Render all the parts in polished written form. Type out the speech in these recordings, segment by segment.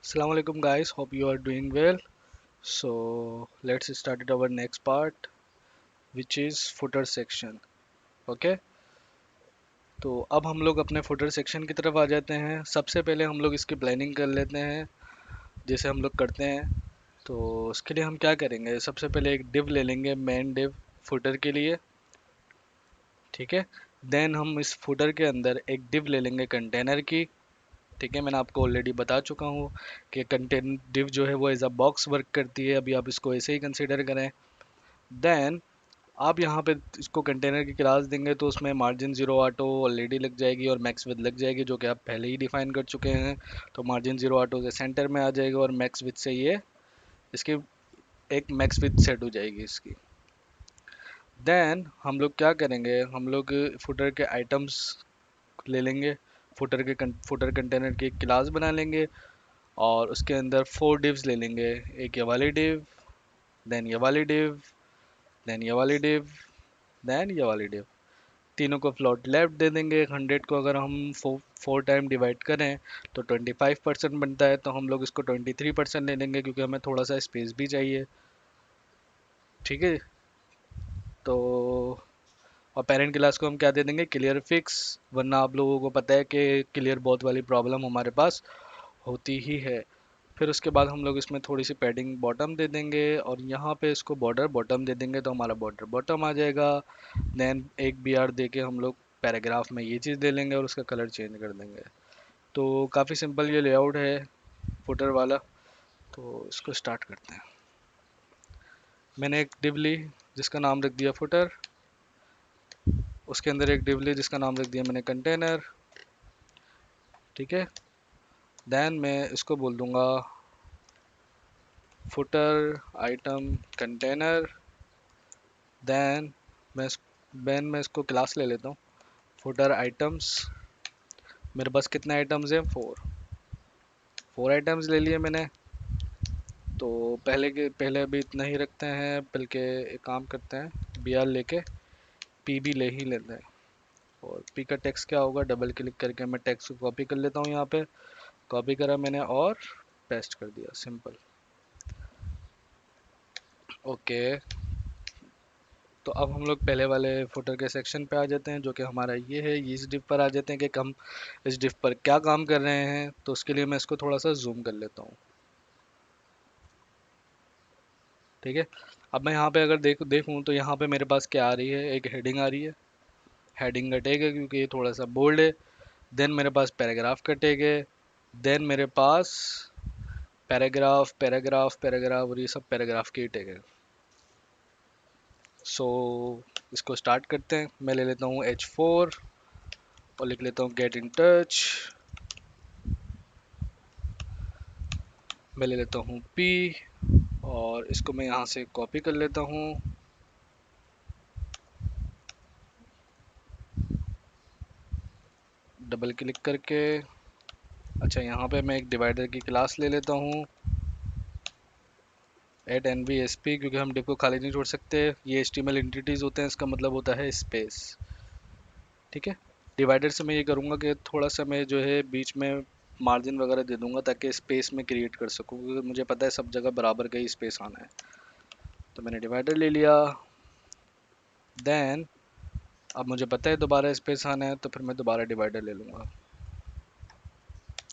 Assalamu alaikum guys, hope you are doing well. So let's start it our next part which is footer section. Okay, तो अब हम लोग अपने footer section की तरफ आ जाते हैं। सबसे पहले हम लोग इसकी प्लानिंग कर लेते हैं जैसे हम लोग करते हैं। तो उसके लिए हम क्या करेंगे, सबसे पहले एक div ले लेंगे, मेन div footer के लिए। ठीक है, देन हम इस footer के अंदर एक div ले लेंगे कंटेनर की। ठीक है, मैंने आपको ऑलरेडी बता चुका हूँ कि कंटेन div जो है वो एज अ बॉक्स वर्क करती है। अभी आप इसको ऐसे ही कंसिडर करें। देन आप यहाँ पे इसको कंटेनर की क्लास देंगे तो उसमें मार्जिन जीरो ऑटो ऑलरेडी लग जाएगी और मैक्स विद लग जाएगी, जो कि आप पहले ही डिफाइन कर चुके हैं। तो मार्जिन जीरो ऑटो के सेंटर में आ जाएगा और मैक्स विद से ये इसकी एक मैक्स विद सेट हो जाएगी इसकी। देन हम लोग क्या करेंगे, हम लोग फुटर के आइटम्स ले लेंगे, फुटर कंटेनर की एक क्लास बना लेंगे और उसके अंदर 4 डिव्स ले लेंगे। एक ये वाली डिव, देन ये वाली डिव, देन ये वाली डिव, देन ये वाली डिव। तीनों को फ्लोट लेफ्ट दे देंगे। 100 को अगर हम फोर टाइम डिवाइड करें तो 25% बनता है, तो हम लोग इसको 23% ले लेंगे क्योंकि हमें थोड़ा सा स्पेस भी चाहिए। ठीक है, तो और पेरेंट क्लास को हम क्या दे देंगे, क्लियर फिक्स। वरना आप लोगों को पता है कि क्लियर बहुत वाली प्रॉब्लम हमारे पास होती ही है। फिर उसके बाद हम लोग इसमें थोड़ी सी पैडिंग बॉटम दे देंगे और यहाँ पे इसको बॉर्डर बॉटम दे देंगे तो हमारा बॉर्डर बॉटम आ जाएगा। देन एक बी आर दे के हम लोग पैराग्राफ में ये चीज़ दे लेंगे और उसका कलर चेंज कर देंगे। तो काफ़ी सिंपल ये लेआउट है फुटर वाला। तो इसको स्टार्ट करते हैं। मैंने एक डिव ली जिसका नाम रख दिया फुटर, उसके अंदर एक डिव ली जिसका नाम रख दिया मैंने कंटेनर। ठीक है, देन मैं इसको बोल दूंगा फुटर आइटम कंटेनर। देन मैं इस देन मैं इसको क्लास ले लेता हूँ, फुटर आइटम्स। मेरे पास कितने आइटम्स हैं, 4 आइटम्स ले लिए मैंने। तो पहले अभी इतना ही रखते हैं, बल्कि एक काम करते हैं, बी आर लेके पी भी ले ही लेते हैं। और पी का टेक्स्ट क्या होगा, डबल क्लिक करके मैं टेक्स्ट को कॉपी कर लेता हूँ। यहाँ पे कॉपी करा मैंने और पेस्ट कर दिया, सिंपल। ओके, तो अब हम लोग पहले वाले फुटर के सेक्शन पे आ जाते हैं, जो कि हमारा ये है। ये इस डिव पर आ जाते हैं कि हम इस डिव पर क्या काम कर रहे हैं। तो उसके लिए मैं इसको थोड़ा सा जूम कर लेता हूँ। ठीक है, अब मैं यहाँ पे अगर देखूँ तो यहाँ पे मेरे पास क्या आ रही है, एक हेडिंग आ रही है। हेडिंग का टैग है क्योंकि ये थोड़ा सा बोल्ड है। देन मेरे पास पैराग्राफ का टैग है। देन मेरे पास पैराग्राफ पैराग्राफ पैराग्राफ और ये सब पैराग्राफ के टैग है। सो इसको स्टार्ट करते हैं। मैं ले लेता हूँ H4 और लिख लेता हूँ गेट इन टच। मैं ले लेता हूँ P और इसको मैं यहाँ से कॉपी कर लेता हूँ। डबल क्लिक करके, अच्छा यहाँ पे मैं एक डिवाइडर की क्लास ले लेता हूँ, at N B S P, क्योंकि हम डिव को खाली नहीं छोड़ सकते। ये H T M L entities होते हैं, इसका मतलब होता है स्पेस। ठीक है, डिवाइडर से मैं ये करूँगा कि थोड़ा सा मैं जो है बीच में मार्जिन वगैरह दे दूंगा ताकि स्पेस में क्रिएट कर सकूँ, क्योंकि मुझे पता है सब जगह बराबर का ही स्पेस आना है। तो मैंने डिवाइडर ले लिया। देन अब मुझे पता है दोबारा स्पेस आना है, तो फिर मैं दोबारा डिवाइडर ले लूँगा।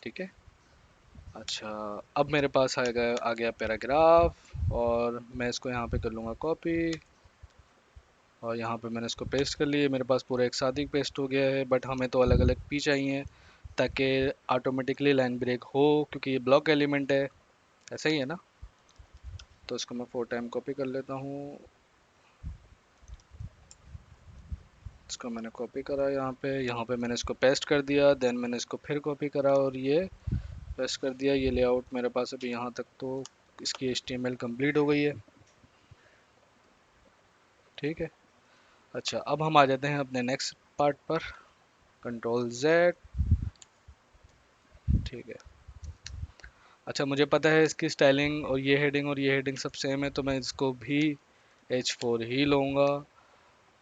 ठीक है, अच्छा, अब मेरे पास आ गया पैराग्राफ और मैं इसको यहाँ पे कर लूँगा कॉपी और यहाँ पे मैंने इसको पेस्ट कर लिया। मेरे पास पूरा एक साथ ही पेस्ट हो गया है, बट हमें तो अलग अलग पी चाहिए ताकि ऑटोमेटिकली लाइन ब्रेक हो, क्योंकि ये ब्लॉक एलिमेंट है। ऐसा ही है ना। तो इसको मैं 4 टाइम कॉपी कर लेता हूँ। इसको मैंने कॉपी करा यहाँ पे मैंने इसको पेस्ट कर दिया। देन मैंने इसको फिर कॉपी करा और ये पेस्ट कर दिया। ये लेआउट मेरे पास अभी यहाँ तक तो इसकी HTML कंप्लीट हो गई है। ठीक है, अच्छा अब हम आ जाते हैं अपने नेक्स्ट पार्ट पर, कंट्रोल Z। ठीक है, अच्छा मुझे पता है इसकी स्टाइलिंग और ये हेडिंग सब सेम है, तो मैं इसको भी H4 ही लूँगा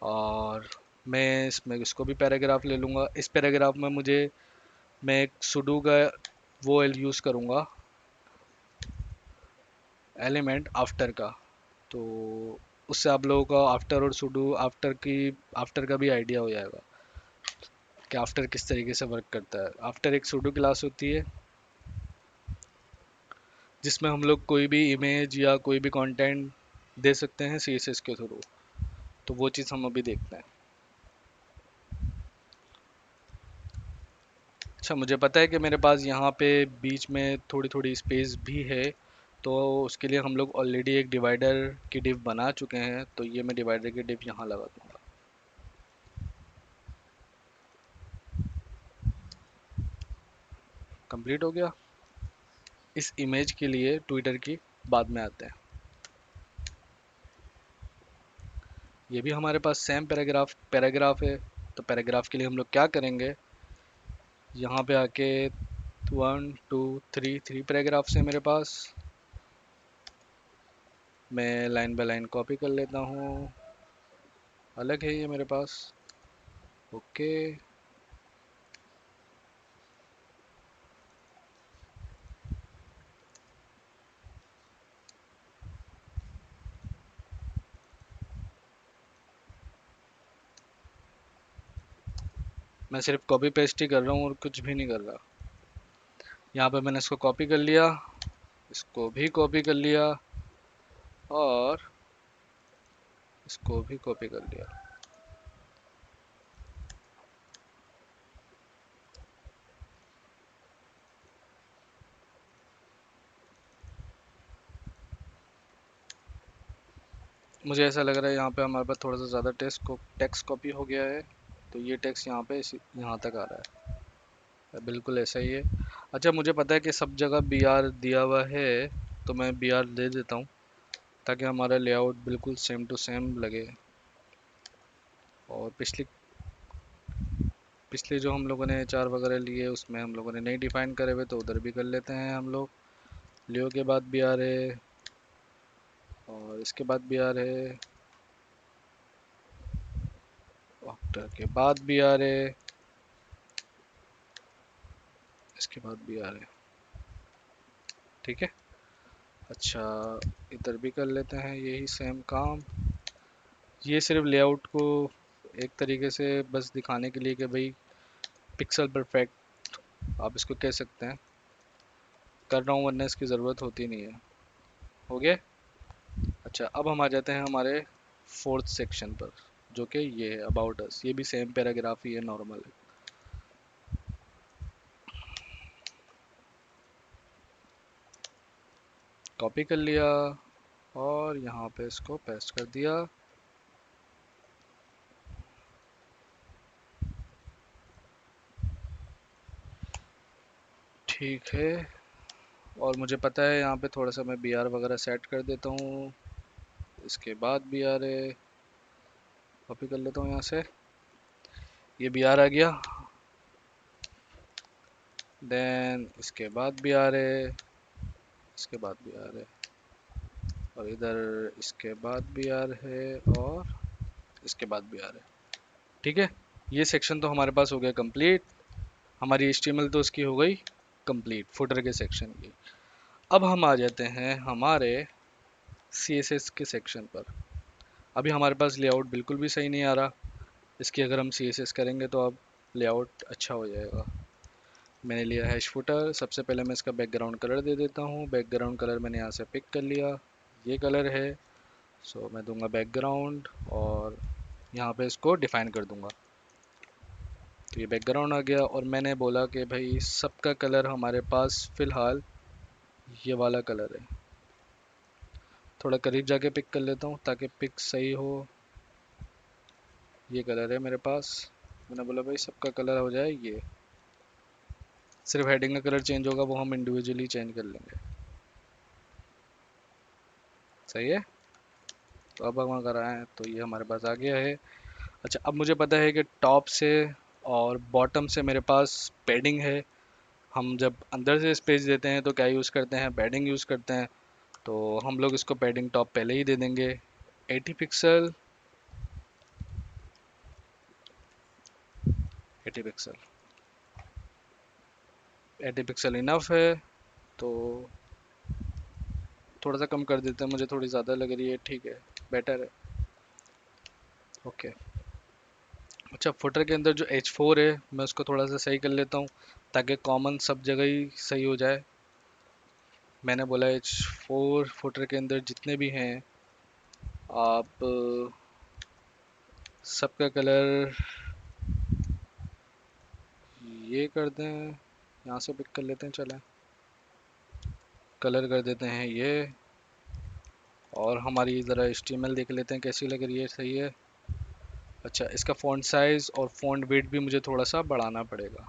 और मैं इसमें इसको भी पैराग्राफ ले लूँगा। इस पैराग्राफ में मैं एक सुडो का वो यूज़ करूँगा, एलिमेंट आफ्टर का। तो उससे आप लोगों को आफ्टर और सुडो आफ्टर का भी आइडिया हो जाएगा कि आफ्टर किस तरीके से वर्क करता है। आफ्टर एक सुडो क्लास होती है जिसमें हम लोग कोई भी इमेज या कोई भी कंटेंट दे सकते हैं सीएसएस के थ्रू। तो वो चीज़ हम अभी देखते हैं। अच्छा, मुझे पता है कि मेरे पास यहाँ पे बीच में थोड़ी थोड़ी स्पेस भी है, तो उसके लिए हम लोग ऑलरेडी एक डिवाइडर की डिव बना चुके हैं, तो ये मैं डिवाइडर की डिव यहाँ लगा दूंगा। कंप्लीट हो गया। इस इमेज के लिए ट्विटर की बाद में आते हैं। ये भी हमारे पास सेम पैराग्राफ है। तो पैराग्राफ के लिए हम लोग क्या करेंगे, यहाँ पे आके 1 2 3 पैराग्राफ्स है मेरे पास। मैं लाइन बाय लाइन कॉपी कर लेता हूँ, अलग है ये मेरे पास। ओके। मैं सिर्फ कॉपी पेस्ट ही कर रहा हूँ और कुछ भी नहीं कर रहा। यहाँ पे मैंने इसको कॉपी कर लिया, इसको भी कॉपी कर लिया और इसको भी कॉपी कर लिया। मुझे ऐसा लग रहा है यहाँ पे हमारे पास थोड़ा सा ज़्यादा टेक्स्ट कॉपी हो गया है, तो ये टेक्स्ट यहाँ पे यहाँ तक आ रहा है, बिल्कुल ऐसा ही है। अच्छा, मुझे पता है कि सब जगह बी आर दिया हुआ है, तो मैं बी आर दे देता हूँ ताकि हमारा लेआउट बिल्कुल सेम टू सेम लगे। और पिछले जो हम लोगों ने चार वगैरह लिए उसमें हम लोगों ने नहीं डिफाइन करे हुए, तो उधर भी कर लेते हैं हम लोग। लियो के बाद बी आर है और इसके बाद बी आर है, आफ्टर के बाद बी आर है, इसके बाद बी आर है। ठीक है। अच्छा, इधर भी कर लेते हैं यही सेम काम। ये सिर्फ लेआउट को एक तरीके से बस दिखाने के लिए कि भाई पिक्सल परफेक्ट आप इसको कह सकते हैं कर रहा हूँ, वरना इसकी ज़रूरत होती नहीं है। हो गया। अच्छा, अब हम आ जाते हैं हमारे फोर्थ सेक्शन पर, जो कि ये है अबाउट अस। ये भी सेम पैराग्राफ ही है, नॉर्मल है। कॉपी कर लिया और यहाँ पे इसको पेस्ट कर दिया। ठीक है। और मुझे पता है यहाँ पे थोड़ा सा मैं बी आर वगैरह सेट कर देता हूँ। इसके बाद बी आर है, कॉपी कर लेता हूँ यहाँ से। ये बी आर आ गया। देन इसके बाद बी आर है, इसके बाद बी आर है, और इधर इसके बाद बी आर है, और इसके बाद बी आर है। ठीक है। ये सेक्शन तो हमारे पास हो गया कंप्लीट। हमारी एचटीएमएल तो उसकी हो गई कंप्लीट, फुटर के सेक्शन की। अब हम आ जाते हैं हमारे सीएसएस के सेक्शन पर। अभी हमारे पास लेआउट बिल्कुल भी सही नहीं आ रहा। इसकी अगर हम सीएसएस करेंगे तो अब लेआउट अच्छा हो जाएगा। मैंने लिया हैश फुटर। सबसे पहले मैं इसका बैकग्राउंड कलर दे देता हूँ। बैकग्राउंड कलर मैंने यहाँ से पिक कर लिया, ये कलर है। सो मैं दूंगा बैकग्राउंड और यहाँ पे इसको डिफाइन कर दूंगा। तो ये बैकग्राउंड आ गया और मैंने बोला कि भाई सबका कलर हमारे पास फ़िलहाल ये वाला कलर है। थोड़ा करीब जाके पिक कर लेता हूँ ताकि पिक सही हो। ये कलर है मेरे पास। मैंने बोला भाई सबका कलर हो जाए ये। सिर्फ हेडिंग का कलर चेंज होगा, वो हम इंडिविजुअली चेंज कर लेंगे। सही है। तो अब हम अगर आए तो ये हमारे पास आ गया है। अच्छा, अब मुझे पता है कि टॉप से और बॉटम से मेरे पास पैडिंग है। हम जब अंदर से स्पेस देते हैं तो क्या यूज़ करते हैं, पैडिंग यूज़ करते हैं। तो हम लोग इसको पैडिंग टॉप पहले ही दे देंगे, 80 पिक्सल। 80 पिक्सल, 80 पिक्सल इनफ है। तो थोड़ा सा कम कर देते हैं, मुझे थोड़ी ज़्यादा लग रही है, ठीक है, बेटर है। ओके। अच्छा, फुटर के अंदर जो H4 है मैं उसको थोड़ा सा सही कर लेता हूँ ताकि कॉमन सब जगह ही सही हो जाए। मैंने बोला H4 फुटर के अंदर जितने भी हैं, आप सबका कलर ये कर दें, यहाँ से पिक कर लेते हैं, चलें कलर कर देते हैं ये। और हमारी ज़रा HTML देख लेते हैं कैसी लग रही है, सही है। अच्छा, इसका फ़ॉन्ट साइज़ और फ़ॉन्ट वेट भी मुझे थोड़ा सा बढ़ाना पड़ेगा,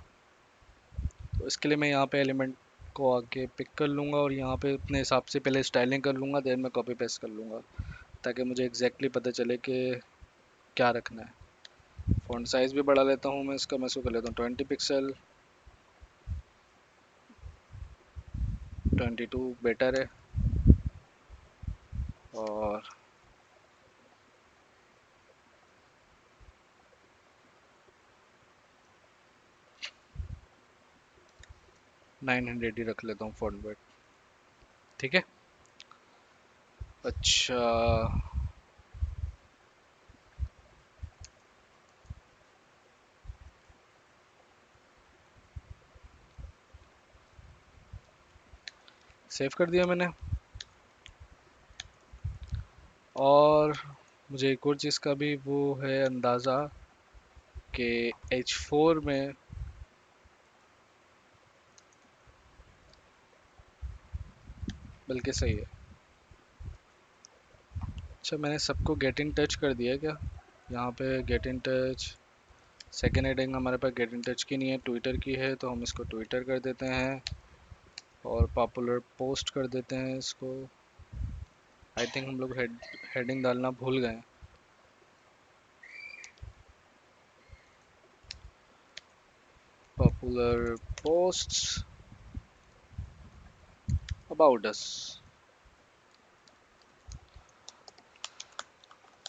तो इसके लिए मैं यहाँ पे एलिमेंट को आके पिक कर लूँगा और यहाँ पे अपने हिसाब से पहले स्टाइलिंग कर लूँगा, देन मैं कॉपी पेस्ट कर लूँगा ताकि मुझे एग्जैक्टली पता चले कि क्या रखना है। फ़ॉन्ट साइज़ भी बढ़ा लेता हूँ मैं इसका, मैं इसको कर लेता हूँ 20 पिक्सल, 22 बेटर है। और 900 ही रख लेता हूँ फ़ॉन्ट वेट, ठीक है। अच्छा, सेव कर दिया मैंने। और मुझे एक और चीज़ का भी वो है अंदाज़ा कि H4 में बल्कि सही है। अच्छा, मैंने सबको गेट इन टच कर दिया है क्या? यहाँ पे get in touch, second heading हमारे पास गेट इन टच की नहीं है, ट्विटर की है, तो हम इसको ट्विटर कर देते हैं। और पॉपुलर पोस्ट कर देते हैं इसको। आई थिंक हम लोग हेडिंग डालना भूल गए। Popular post about us,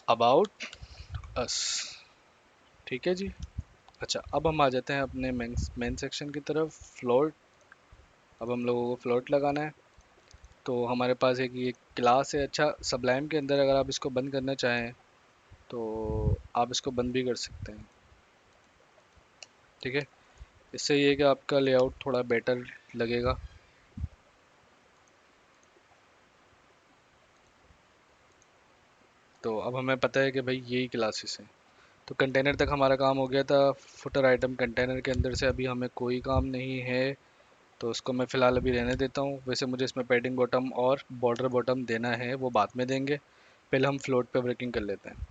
about us, ठीक है जी। अच्छा, अब हम आ जाते हैं अपने मेन सेक्शन की तरफ, फ्लोट। अब हम लोगों को फ्लोट लगाना है, तो हमारे पास एक ये क्लास है। अच्छा, सबलाइम के अंदर अगर आप इसको बंद करना चाहें तो आप इसको बंद भी कर सकते हैं, ठीक है। इससे ये है कि आपका लेआउट थोड़ा बेटर लगेगा। तो अब हमें पता है कि भाई यही क्लासेस हैं। तो कंटेनर तक हमारा काम हो गया था। फुटर आइटम कंटेनर के अंदर से अभी हमें कोई काम नहीं है, तो उसको मैं फ़िलहाल अभी रहने देता हूँ। वैसे मुझे इसमें पैडिंग बॉटम और बॉर्डर बॉटम देना है, वो बाद में देंगे। पहले हम फ्लोट पे वर्किंग कर लेते हैं।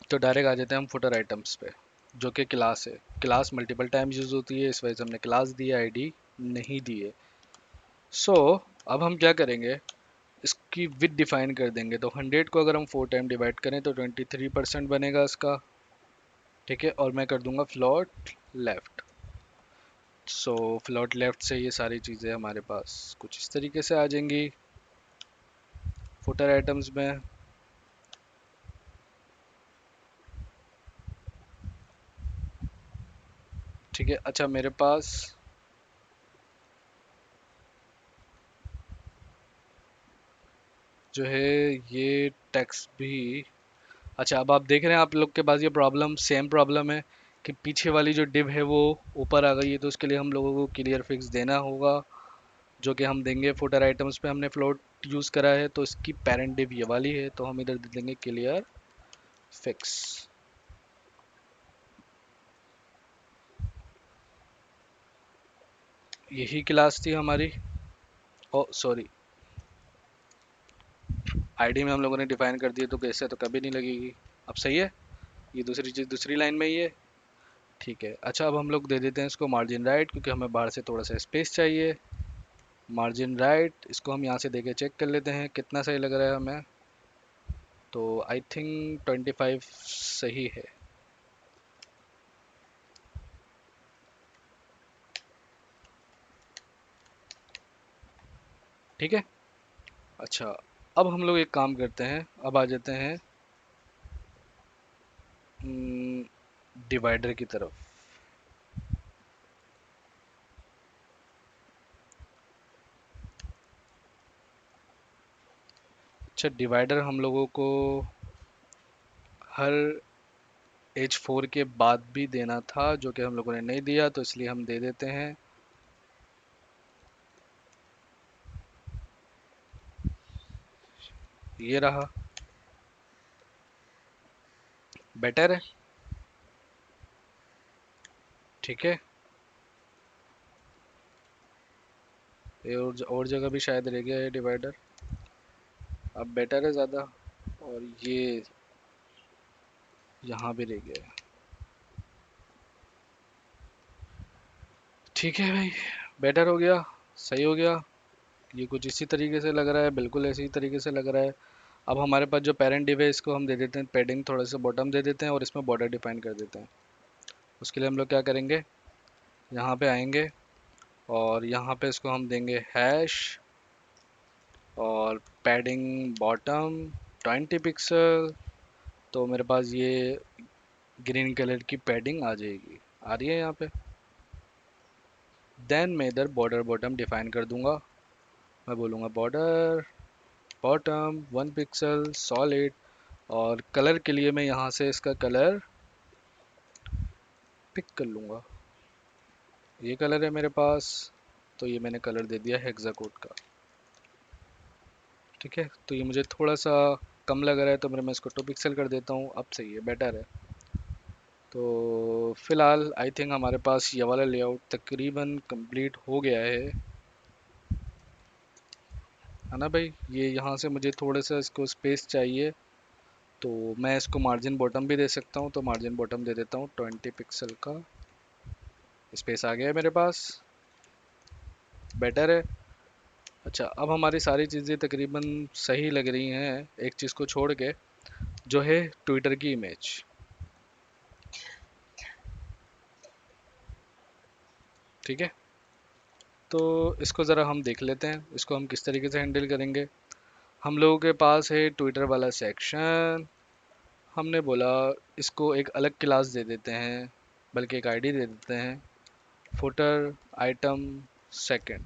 तो डायरेक्ट आ जाते हैं हम फुटर आइटम्स पे, जो कि क्लास है। क्लास मल्टीपल टाइम्स यूज़ होती है, इस वजह से हमने क्लास दी है, आईडी नहीं दी है। सो अब हम क्या करेंगे, इसकी विथ डिफाइन कर देंगे। तो 100 को अगर हम 4 टाइम डिवाइड करें तो 23% बनेगा इसका, ठीक है। और मैं कर दूंगा फ्लोट लेफ्ट। सो फ्लोट लेफ्ट से ये सारी चीज़ें हमारे पास कुछ इस तरीके से आ जाएंगी फुटर आइटम्स में। ठीक है। अच्छा, मेरे पास जो है ये टेक्स्ट भी। अच्छा, अब आप देख रहे हैं, आप लोग के पास ये प्रॉब्लम सेम प्रॉब्लम है कि पीछे वाली जो डिव है वो ऊपर आ गई है, तो उसके लिए हम लोगों को क्लियर फिक्स देना होगा, जो कि हम देंगे। फुटर आइटम्स पे हमने फ्लोट यूज़ करा है, तो इसकी पेरेंट डिव ये वाली है, तो हम इधर दे देंगे क्लियर फिक्स। यही क्लास थी हमारी। ओ सॉरी, आईडी में हम लोगों ने डिफाइन कर दिया, तो कैसे तो कभी नहीं लगेगी। अब सही है, ये दूसरी चीज़ दूसरी लाइन में ही है, ठीक है। अच्छा, अब हम लोग दे देते हैं इसको मार्जिन राइट, क्योंकि हमें बाहर से थोड़ा सा स्पेस चाहिए। मार्जिन राइट, इसको हम यहाँ से देके चेक कर लेते हैं कितना सही लग रहा है हमें। तो आई थिंक 25 सही है, ठीक है। अच्छा, अब हम लोग एक काम करते हैं, अब आ जाते हैं डिवाइडर की तरफ। अच्छा, डिवाइडर हम लोगों को हर H4 के बाद भी देना था, जो कि हम लोगों ने नहीं दिया, तो इसलिए हम दे देते हैं। ये रहा। बेटर है। ठीक है। ये और जगह भी शायद रह गया है डिवाइडर। अब बेटर है ज़्यादा। और ये यहाँ भी रह गया है। ठीक है भाई, बेटर हो गया, सही हो गया। ये कुछ इसी तरीके से लग रहा है, बिल्कुल इसी तरीके से लग रहा है। अब हमारे पास जो पेरेंट डिव है, इसको हम दे देते हैं पैडिंग, थोड़ा सा बॉटम दे देते हैं और इसमें बॉर्डर डिफाइन कर देते हैं। उसके लिए हम लोग क्या करेंगे, यहाँ पे आएंगे और यहाँ पे इसको हम देंगे हैश और पैडिंग बॉटम 20 पिक्सल। तो मेरे पास ये ग्रीन कलर की पैडिंग आ जाएगी, आ रही है यहाँ पे। देन मैं इधर बॉर्डर बॉटम डिफाइन कर दूंगा। मैं बोलूँगा बॉर्डर बॉटम 1 पिक्सल सॉलिड। और कलर के लिए मैं यहाँ से इसका कलर पिक कर लूँगा। ये कलर है मेरे पास, तो ये मैंने कलर दे दिया हेक्साकोड का। ठीक है, तो ये मुझे थोड़ा सा कम लग रहा है, तो मैं इसको 2 पिक्सल कर देता हूँ। अब सही है, बेटर है। तो फिलहाल आई थिंक हमारे पास ये वाला लेआउट तकरीबन कंप्लीट हो गया है ना भाई। ये यहाँ से मुझे थोड़ा सा इसको स्पेस चाहिए, तो मैं इसको मार्जिन बॉटम भी दे सकता हूँ। तो मार्जिन बॉटम दे देता हूँ 20 पिक्सल का। स्पेस आ गया है मेरे पास, बेटर है। अच्छा, अब हमारी सारी चीज़ें तकरीबन सही लग रही हैं, एक चीज़ को छोड़ के, जो है ट्विटर की इमेज। ठीक है, तो इसको ज़रा हम देख लेते हैं, इसको हम किस तरीके से हैंडल करेंगे। हम लोगों के पास है ट्विटर वाला सेक्शन। हमने बोला इसको एक अलग क्लास दे देते हैं, बल्कि एक आईडी दे देते हैं, फुटर आइटम सेकंड।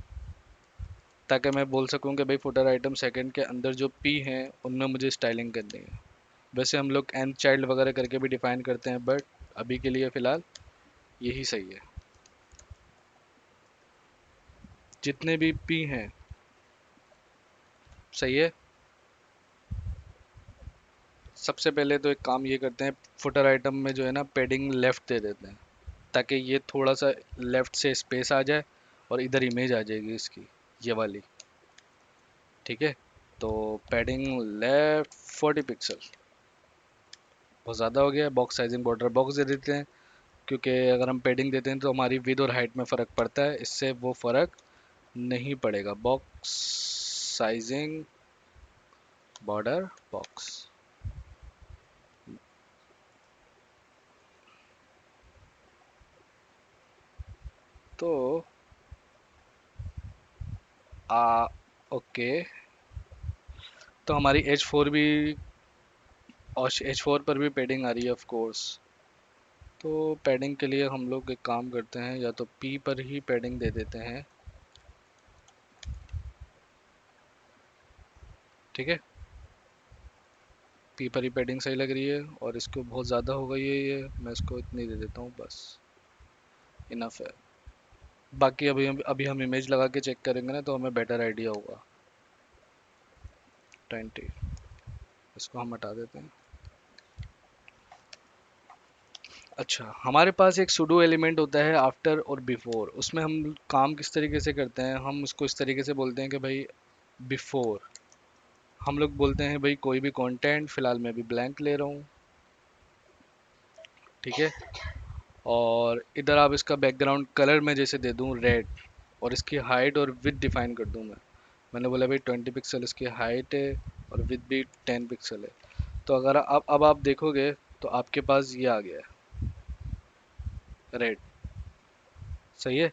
ताकि मैं बोल सकूं कि भाई फुटर आइटम सेकंड के अंदर जो पी हैं उनमें मुझे स्टाइलिंग करनी है। वैसे हम लोग एंड चाइल्ड वगैरह करके भी डिफाइन करते हैं, बट अभी के लिए फ़िलहाल यही सही है। जितने भी पी हैं सही है। सबसे पहले तो एक काम ये करते हैं, फुटर आइटम में जो है ना पैडिंग लेफ़्ट दे देते हैं, ताकि ये थोड़ा सा लेफ़्ट से स्पेस आ जाए और इधर इमेज आ जाएगी इसकी, ये वाली। ठीक है, तो पैडिंग लेफ़्ट 40 पिक्सल। बहुत ज़्यादा हो गया। बॉक्स साइजिंग बॉर्डर बॉक्स दे देते हैं, क्योंकि अगर हम पैडिंग देते हैं तो हमारी विद और हाइट में फ़र्क पड़ता है, इससे वो फ़र्क नहीं पड़ेगा। Box sizing border box. तो आ ओके, तो हमारी H4 भी, और H4 पर भी पैडिंग आ रही है ऑफ कोर्स। तो पैडिंग के लिए हम लोग एक काम करते हैं, या तो P पर ही पैडिंग दे देते हैं। ठीक है, P पर ही पैडिंग सही लग रही है, और इसको बहुत ज़्यादा हो गई है ये, मैं इसको इतनी दे देता हूँ बस, इनफ है। बाकी अभी हम इमेज लगा के चेक करेंगे ना, तो हमें बेटर आइडिया होगा। 20, इसको हम हटा देते हैं। अच्छा, हमारे पास एक सुडो एलिमेंट होता है आफ्टर और बिफोर। उसमें हम काम किस तरीके से करते हैं, हम उसको इस तरीके से बोलते हैं कि भाई बिफोर हम लोग बोलते हैं भाई कोई भी कंटेंट, फिलहाल मैं भी ब्लैंक ले रहा हूँ। ठीक है, और इधर आप इसका बैकग्राउंड कलर में जैसे दे दूँ रेड, और इसकी हाइट और विथ डिफाइन कर दूँ मैं। मैंने बोला भाई 20 पिक्सल इसकी हाइट है, और विथ भी 10 पिक्सल है। तो अगर अब आप देखोगे तो आपके पास ये आ गया है रेड। सही है,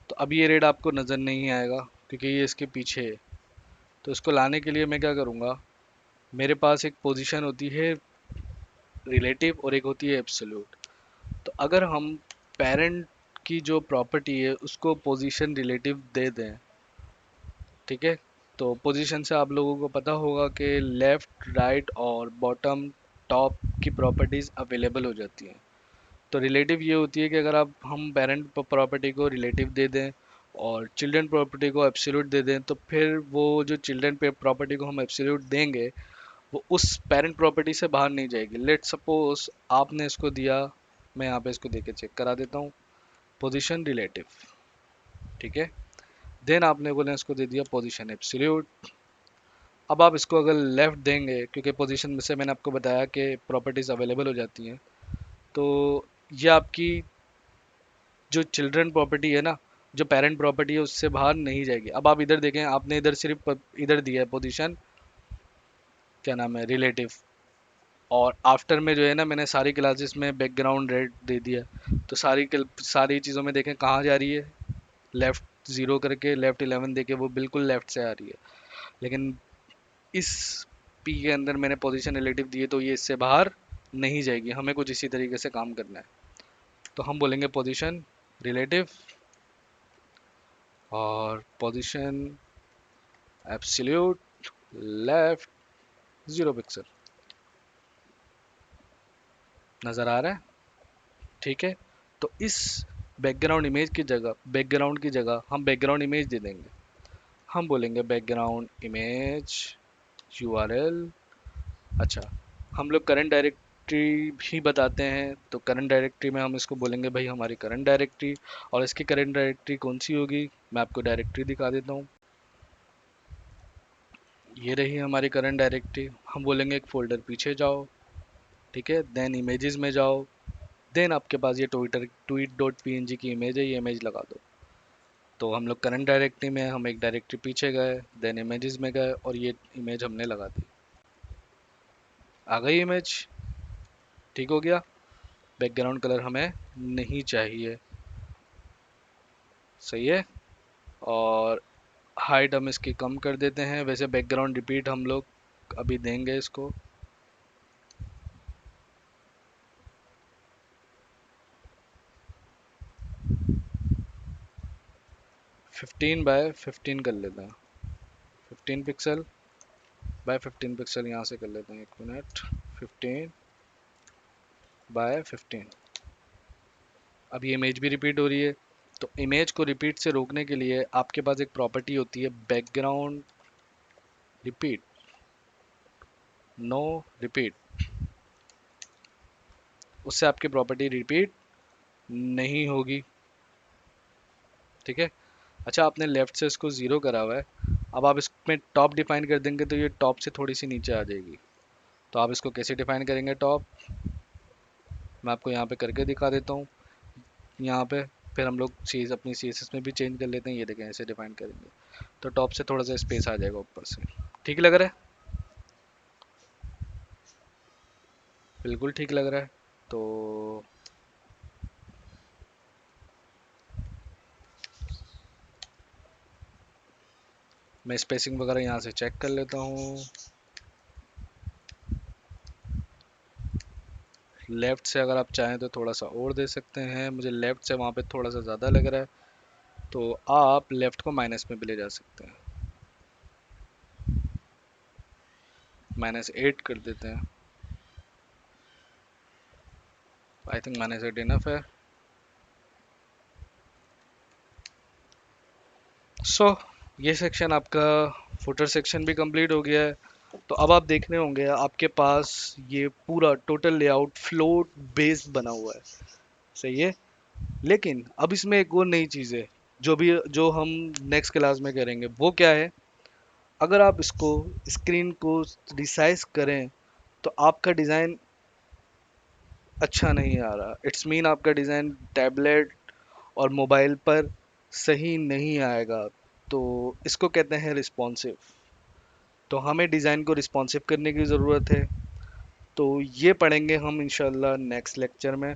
तो अब ये रेड आपको नज़र नहीं आएगा, क्योंकि ये इसके पीछे है। तो इसको लाने के लिए मैं क्या करूँगा, मेरे पास एक पोजीशन होती है रिलेटिव और एक होती है एब्सोल्यूट। तो अगर हम पेरेंट की जो प्रॉपर्टी है उसको पोजीशन रिलेटिव दे दें, ठीक है, तो पोजीशन से आप लोगों को पता होगा कि लेफ़्ट राइट और बॉटम टॉप की प्रॉपर्टीज़ अवेलेबल हो जाती हैं। तो रिलेटिव ये होती है कि अगर आप हम पेरेंट प्रॉपर्टी को रिलेटिव दे दें और चिल्ड्रन प्रॉपर्टी को एब्सोल्यूट दे दें, तो फिर वो जो चिल्ड्रन पे प्रॉपर्टी को हम एब्सोल्यूट देंगे वो उस पेरेंट प्रॉपर्टी से बाहर नहीं जाएगी। लेट सपोज आपने इसको दिया, मैं यहाँ पे इसको देके चेक करा देता हूँ, पोजीशन रिलेटिव, ठीक है। देन आपने बोले इसको दे दिया पोजीशन एब्सोल्यूट। अब आप इसको अगर लेफ़्ट देंगे, क्योंकि पोजीशन में से मैंने आपको बताया कि प्रॉपर्टीज़ अवेलेबल हो जाती हैं, तो ये आपकी जो चिल्ड्रन प्रॉपर्टी है ना, जो पेरेंट प्रॉपर्टी है उससे बाहर नहीं जाएगी। अब आप इधर देखें, आपने इधर सिर्फ इधर दिया है पोजीशन, क्या नाम है, रिलेटिव, और आफ्टर में जो है ना मैंने सारी क्लासेस में बैकग्राउंड रेड दे दिया। तो सारी चीज़ों में देखें कहाँ जा रही है, लेफ़्ट 0 करके लेफ़्ट 11 देके वो बिल्कुल लेफ़्ट से आ रही है। लेकिन इस पी के अंदर मैंने पोजीशन रिलेटिव दिए तो ये इससे बाहर नहीं जाएगी, हमें कुछ इसी तरीके से काम करना है। तो हम बोलेंगे पोजीशन रिलेटिव और पोजीशन एब्सोल्यूट लेफ्ट 0 पिक्सल। नज़र आ रहा है? ठीक है। तो इस बैकग्राउंड की जगह हम बैकग्राउंड इमेज दे देंगे। हम बोलेंगे बैकग्राउंड इमेज यूआरएल। अच्छा, हम लोग करंट डायरेक्टरी भी बताते हैं, तो करंट डायरेक्टरी में हम इसको बोलेंगे भाई हमारी करंट डायरेक्टरी। और इसकी करंट डायरेक्टरी कौन सी होगी, मैं आपको डायरेक्टरी दिखा देता हूँ। ये रही हमारी करंट डायरेक्टरी। हम बोलेंगे एक फ़ोल्डर पीछे जाओ, ठीक है, देन इमेजेस में जाओ, देन आपके पास ये ट्वीट डॉट पी की इमेज है, ये इमेज लगा दो। तो हम लोग करंट डायरेक्टरी में हम एक डायरेक्टरी पीछे गए, देन इमेजेस में गए और ये इमेज हमने लगा दी। आ गई इमेज, ठीक हो गया। बैकग्राउंड कलर हमें नहीं चाहिए, सही है। और हाइट हम इसकी कम कर देते हैं। वैसे बैकग्राउंड रिपीट हम लोग अभी देंगे इसको, 15 बाय 15 कर लेते हैं, 15 पिक्सल बाय 15 पिक्सल यहाँ से कर लेते हैं, 1 मिनट, 15 बाय 15। अब ये इमेज भी रिपीट हो रही है। तो इमेज को रिपीट से रोकने के लिए आपके पास एक प्रॉपर्टी होती है बैकग्राउंड रिपीट, नो रिपीट, उससे आपकी प्रॉपर्टी रिपीट नहीं होगी, ठीक है। अच्छा, आपने लेफ्ट से इसको 0 करा हुआ है। अब आप इसमें टॉप डिफाइन कर देंगे तो ये टॉप से थोड़ी सी नीचे आ जाएगी। तो आप इसको कैसे डिफाइन करेंगे टॉप, मैं आपको यहाँ पे करके दिखा देता हूँ। यहाँ पे फिर हम लोग चीज़ अपनी CSS में भी चेंज कर लेते हैं। ये देखें ऐसे डिफाइन करेंगे तो टॉप से थोड़ा सा स्पेस आ जाएगा ऊपर से। ठीक लग रहा है? बिल्कुल ठीक लग रहा है। तो मैं स्पेसिंग वगैरह यहाँ से चेक कर लेता हूँ। लेफ़्ट से अगर आप चाहें तो थोड़ा सा और दे सकते हैं, मुझे लेफ़्ट से वहाँ पे थोड़ा सा ज़्यादा लग रहा है, तो आप लेफ़्ट को माइनस में भी ले जा सकते हैं, -8 कर देते हैं। आई थिंक -8 इनफ है। सो ये सेक्शन आपका फुटर सेक्शन भी कंप्लीट हो गया है। तो अब आप देख रहे होंगे आपके पास ये पूरा टोटल लेआउट फ्लोट बेस्ड बना हुआ है, सही है। लेकिन अब इसमें एक और नई चीज़ है जो हम नेक्स्ट क्लास में करेंगे, वो क्या है, अगर आप इसको स्क्रीन को रिसाइज करें तो आपका डिज़ाइन अच्छा नहीं आ रहा। इट्स मीन आपका डिज़ाइन टैबलेट और मोबाइल पर सही नहीं आएगा। तो इसको कहते हैं रिस्पॉन्सिव। तो हमें डिज़ाइन को रिस्पॉन्सिव करने की ज़रूरत है। तो ये पढ़ेंगे हम इंशाल्लाह नेक्स्ट लेक्चर में।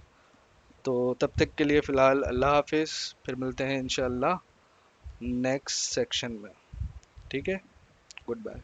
तो तब तक के लिए फ़िलहाल अल्लाह हाफिज़, फिर मिलते हैं इंशाल्लाह नेक्स्ट सेक्शन में, ठीक है। Good bye.